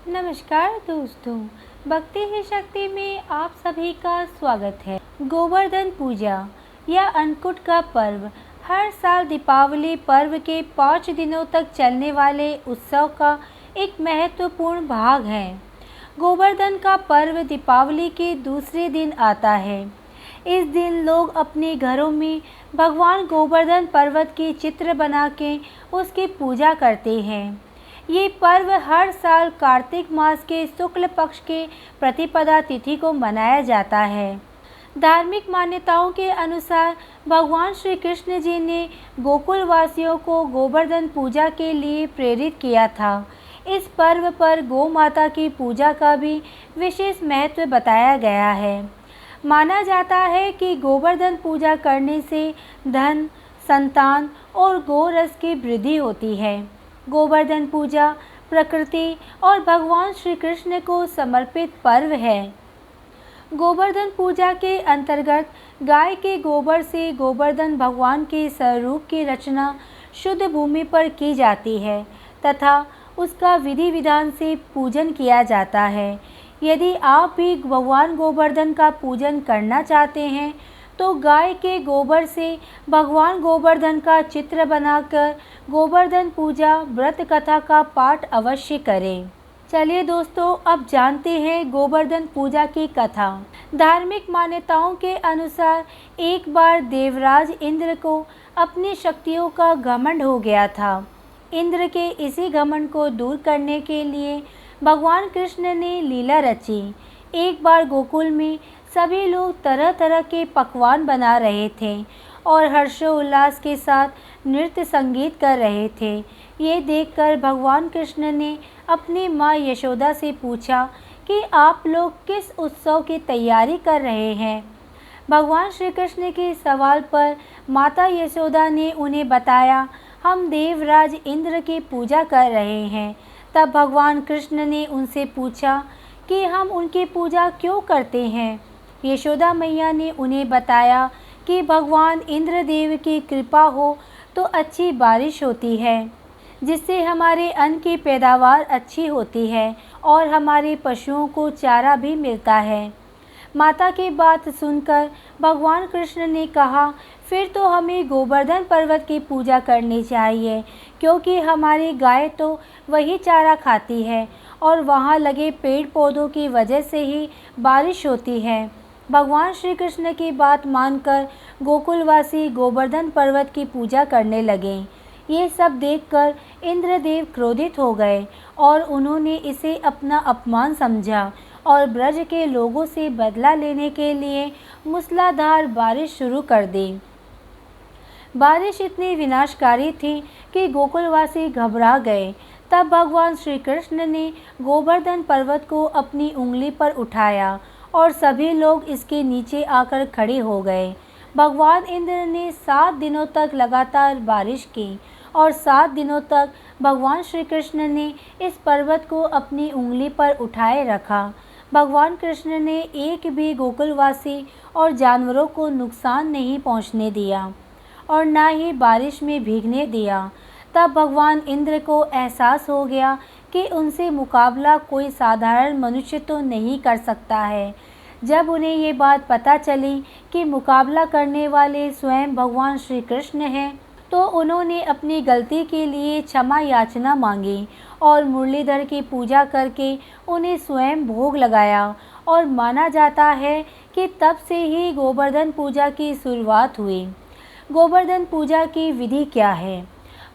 नमस्कार दोस्तों, भक्ति ही शक्ति में आप सभी का स्वागत है। गोवर्धन पूजा या अन्नकूट का पर्व हर साल दीपावली पर्व के 5 दिनों तक चलने वाले उत्सव का एक महत्वपूर्ण भाग है। गोवर्धन का पर्व दीपावली के दूसरे दिन आता है। इस दिन लोग अपने घरों में भगवान गोवर्धन पर्वत के चित्र बना के उसकी पूजा करते हैं। ये पर्व हर साल कार्तिक मास के शुक्ल पक्ष के प्रतिपदा तिथि को मनाया जाता है। धार्मिक मान्यताओं के अनुसार भगवान श्री कृष्ण जी ने गोकुल वासियों को गोवर्धन पूजा के लिए प्रेरित किया था। इस पर्व पर गौ माता की पूजा का भी विशेष महत्व बताया गया है। माना जाता है कि गोवर्धन पूजा करने से धन, संतान और गोरस की वृद्धि होती है। गोवर्धन पूजा प्रकृति और भगवान श्री कृष्ण को समर्पित पर्व है। गोवर्धन पूजा के अंतर्गत गाय के गोबर से गोवर्धन भगवान के स्वरूप की रचना शुद्ध भूमि पर की जाती है तथा उसका विधि विधान से पूजन किया जाता है। यदि आप भी भगवान गोवर्धन का पूजन करना चाहते हैं तो गाय के गोबर से भगवान गोवर्धन का चित्र बनाकर गोवर्धन पूजा व्रत कथा का पाठ अवश्य करें। चलिए दोस्तों, अब जानते हैं गोवर्धन पूजा की कथा। धार्मिक मान्यताओं के अनुसार एक बार देवराज इंद्र को अपनी शक्तियों का घमंड हो गया था। इंद्र के इसी घमंड को दूर करने के लिए भगवान कृष्ण ने लीला रची। एक बार गोकुल में सभी लोग तरह तरह के पकवान बना रहे थे और हर्षोल्लास के साथ नृत्य संगीत कर रहे थे। ये देखकर भगवान कृष्ण ने अपनी माँ यशोदा से पूछा कि आप लोग किस उत्सव की तैयारी कर रहे हैं। भगवान श्री कृष्ण के सवाल पर माता यशोदा ने उन्हें बताया, हम देवराज इंद्र की पूजा कर रहे हैं। तब भगवान कृष्ण ने उनसे पूछा कि हम उनकी पूजा क्यों करते हैं। यशोदा मैया ने उन्हें बताया कि भगवान इंद्रदेव की कृपा हो तो अच्छी बारिश होती है, जिससे हमारे अन्न की पैदावार अच्छी होती है और हमारे पशुओं को चारा भी मिलता है। माता की बात सुनकर भगवान कृष्ण ने कहा, फिर तो हमें गोवर्धन पर्वत की पूजा करनी चाहिए, क्योंकि हमारी गाय तो वही चारा खाती है और वहाँ लगे पेड़ पौधों की वजह से ही बारिश होती है। भगवान श्री कृष्ण की बात मानकर गोकुलवासी गोवर्धन पर्वत की पूजा करने लगे। ये सब देखकर इंद्रदेव क्रोधित हो गए और उन्होंने इसे अपना अपमान समझा और ब्रज के लोगों से बदला लेने के लिए मूसलाधार बारिश शुरू कर दी। बारिश इतनी विनाशकारी थी कि गोकुलवासी घबरा गए। तब भगवान श्री कृष्ण ने गोवर्धन पर्वत को अपनी उंगली पर उठाया और सभी लोग इसके नीचे आकर खड़े हो गए। भगवान इंद्र ने 7 दिनों तक लगातार बारिश की और 7 दिनों तक भगवान श्री कृष्ण ने इस पर्वत को अपनी उंगली पर उठाए रखा। भगवान कृष्ण ने एक भी गोकुलवासी और जानवरों को नुकसान नहीं पहुंचने दिया और ना ही बारिश में भीगने दिया। तब भगवान इंद्र को एहसास हो गया कि उनसे मुकाबला कोई साधारण मनुष्य तो नहीं कर सकता है। जब उन्हें ये बात पता चली कि मुकाबला करने वाले स्वयं भगवान श्री कृष्ण हैं, तो उन्होंने अपनी गलती के लिए क्षमा याचना मांगी और मुरलीधर की पूजा करके उन्हें स्वयं भोग लगाया और माना जाता है कि तब से ही गोवर्धन पूजा की शुरुआत हुई। गोवर्धन पूजा की विधि क्या है?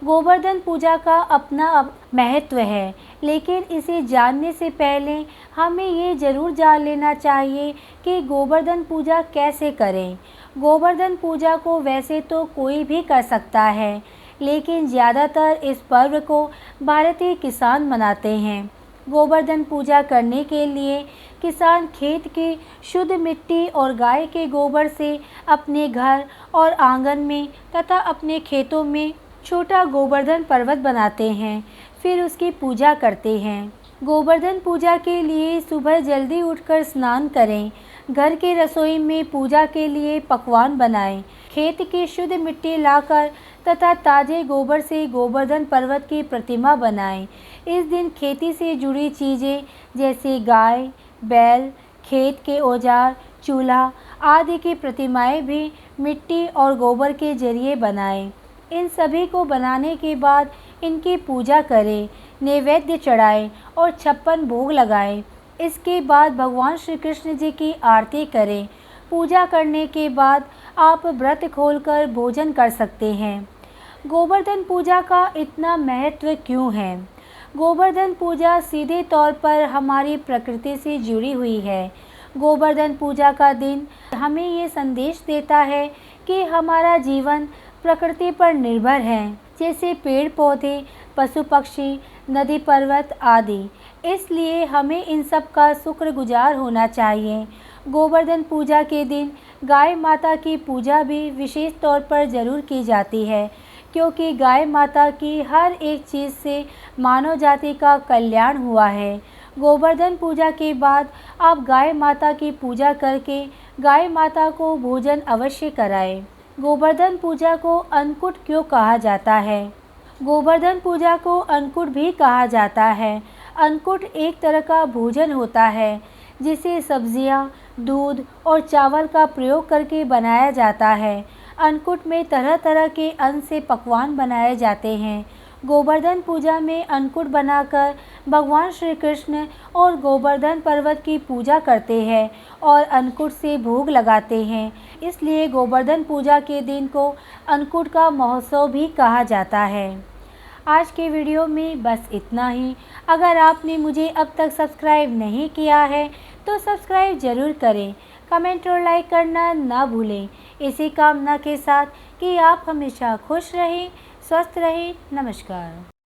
गोवर्धन पूजा का अपना महत्व है, लेकिन इसे जानने से पहले हमें ये ज़रूर जान लेना चाहिए कि गोवर्धन पूजा कैसे करें। गोवर्धन पूजा को वैसे तो कोई भी कर सकता है, लेकिन ज़्यादातर इस पर्व को भारतीय किसान मनाते हैं। गोवर्धन पूजा करने के लिए किसान खेत की शुद्ध मिट्टी और गाय के गोबर से अपने घर और आंगन में तथा अपने खेतों में छोटा गोवर्धन पर्वत बनाते हैं, फिर उसकी पूजा करते हैं। गोवर्धन पूजा के लिए सुबह जल्दी उठकर स्नान करें, घर की रसोई में पूजा के लिए पकवान बनाएं, खेत की शुद्ध मिट्टी लाकर तथा ताजे गोबर से गोवर्धन पर्वत की प्रतिमा बनाएं। इस दिन खेती से जुड़ी चीज़ें जैसे गाय, बैल, खेत के औजार, चूल्हा आदि की प्रतिमाएं भी मिट्टी और गोबर के जरिए बनाएं। इन सभी को बनाने के बाद इनकी पूजा करें, नैवेद्य चढ़ाएं और 56 भोग लगाएं। इसके बाद भगवान श्री कृष्ण जी की आरती करें। पूजा करने के बाद आप व्रत खोलकर भोजन कर सकते हैं। गोवर्धन पूजा का इतना महत्व क्यों है? गोवर्धन पूजा सीधे तौर पर हमारी प्रकृति से जुड़ी हुई है। गोवर्धन पूजा का दिन हमें ये संदेश देता है कि हमारा जीवन प्रकृति पर निर्भर है, जैसे पेड़ पौधे, पशु पक्षी, नदी पर्वत आदि। इसलिए हमें इन सब का शुक्रगुजार होना चाहिए। गोवर्धन पूजा के दिन गाय माता की पूजा भी विशेष तौर पर ज़रूर की जाती है, क्योंकि गाय माता की हर एक चीज़ से मानव जाति का कल्याण हुआ है। गोवर्धन पूजा के बाद आप गाय माता की पूजा करके गाय माता को भोजन अवश्य कराएं। गोवर्धन पूजा को अन्नकूट क्यों कहा जाता है? गोवर्धन पूजा को अन्नकूट भी कहा जाता है। अन्नकूट एक तरह का भोजन होता है जिसे सब्जियां, दूध और चावल का प्रयोग करके बनाया जाता है। अन्नकूट में तरह तरह के अन्न से पकवान बनाए जाते हैं। गोवर्धन पूजा में अन्नकूट बनाकर भगवान श्री कृष्ण और गोवर्धन पर्वत की पूजा करते हैं और अन्नकूट से भोग लगाते हैं। इसलिए गोवर्धन पूजा के दिन को अन्नकूट का महोत्सव भी कहा जाता है। आज के वीडियो में बस इतना ही। अगर आपने मुझे अब तक सब्सक्राइब नहीं किया है तो सब्सक्राइब ज़रूर करें। कमेंट और लाइक करना ना भूलें। इसी कामना के साथ कि आप हमेशा खुश रहें, स्वस्थ रहें। नमस्कार।